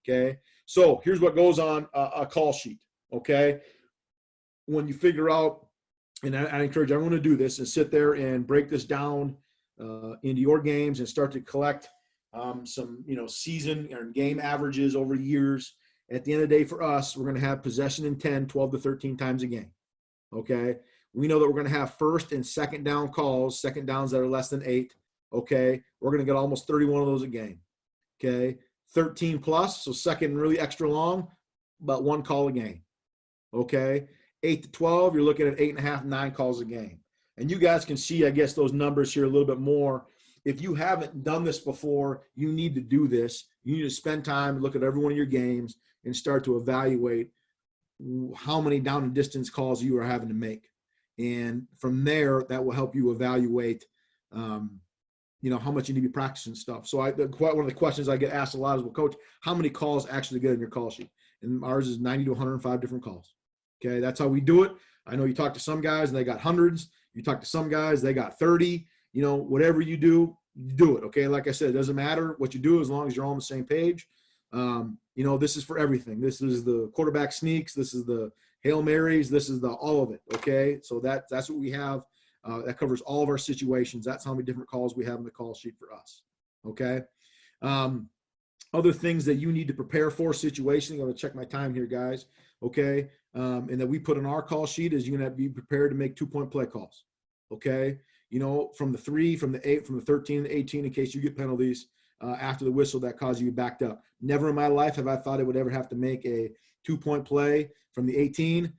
Okay. So here's what goes on a call sheet. Okay. When you figure out, and I encourage everyone to do this, is sit there and break this down into your games and start to collect some, season or game averages over years. At the end of the day, for us, we're going to have possession in 10, 12 to 13 times a game. Okay. We know that we're going to have first and second down calls, second downs that are less than 8. Okay. We're going to get almost 31 of those a game. Okay. 13 plus, so second and really extra long, about 1 call a game. Okay. 8 to 12, you're looking at 8.5, 9 calls a game. And you guys can see, I guess, those numbers here a little bit more. If you haven't done this before, you need to do this. You need to spend time, look at every one of your games, and start to evaluate how many down and distance calls you are having to make. And from there, that will help you evaluate, how much you need to be practicing stuff. So one of the questions I get asked a lot is, well, coach, how many calls actually get in your call sheet? And ours is 90 to 105 different calls. Okay, that's how we do it. I know you talk to some guys and they got hundreds. You talk to some guys, they got 30. Whatever you do it. Okay, like I said, it doesn't matter what you do as long as you're all on the same page. This is for everything. This is the quarterback sneaks. This is the Hail Marys. This is all of it. Okay, so that's what we have. That covers all of our situations. That's how many different calls we have in the call sheet for us. Okay. Other things that you need to prepare for situationally. I'm going to check my time here, guys. Okay. And that we put in our call sheet is you're going to be prepared to make 2-point play calls. Okay. From the 3, from the 8, from the 13 to 18, in case you get penalties after the whistle that cause you to be backed up. Never in my life have I thought I would ever have to make a 2-point play from the 18.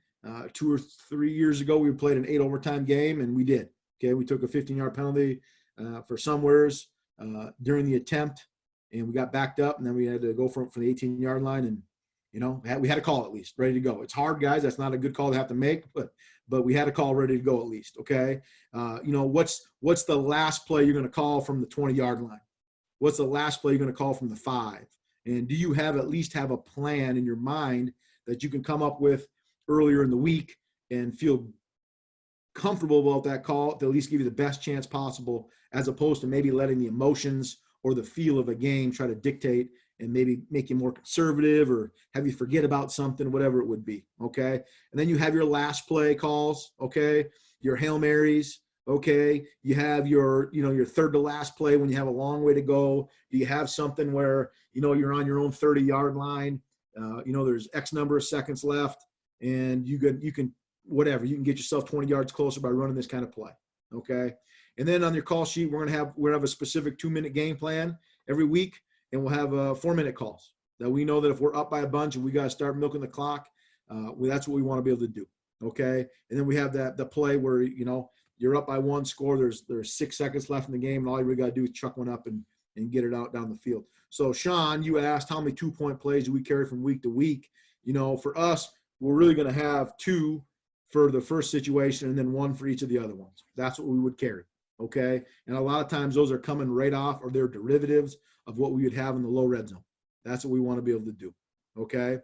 2 or 3 years ago, we played an 8 overtime game, and we did. Okay. We took a 15-yard penalty for somewheres during the attempt, and we got backed up, and then we had to go from the 18-yard line, and we had a call at least ready to go. It's hard, guys. That's not a good call to have to make, but we had a call ready to go at least. Okay. What's the last play you're going to call from the 20-yard line? What's the last play you're going to call from the 5? And do you at least have a plan in your mind that you can come up with earlier in the week and feel comfortable about that call to at least give you the best chance possible, as opposed to maybe letting the emotions or the feel of a game try to dictate and maybe make you more conservative or have you forget about something, whatever it would be. Okay. And then you have your last play calls. Okay. Your Hail Marys. Okay. You have your third to last play when you have a long way to go. Do you have something where, you're on your own 30-yard line? There's X number of seconds left, and you can get yourself 20 yards closer by running this kind of play. Okay. And then on your call sheet, we're going to have a specific 2-minute game plan every week. And we'll have 4-minute calls that we know that if we're up by a bunch and we got to start milking the clock, that's what we want to be able to do. Okay. And then we have the play where, you're up by 1 score. There's 6 seconds left in the game, and all you really got to do is chuck one up and get it out down the field. So Sean, you asked how many 2-point plays do we carry from week to week? For us, we're really going to have 2 for the first situation and then 1 for each of the other ones. That's what we would carry. Okay. And a lot of times those are coming right off, or they're derivatives of what we would have in the low red zone. That's what we want to be able to do. Okay.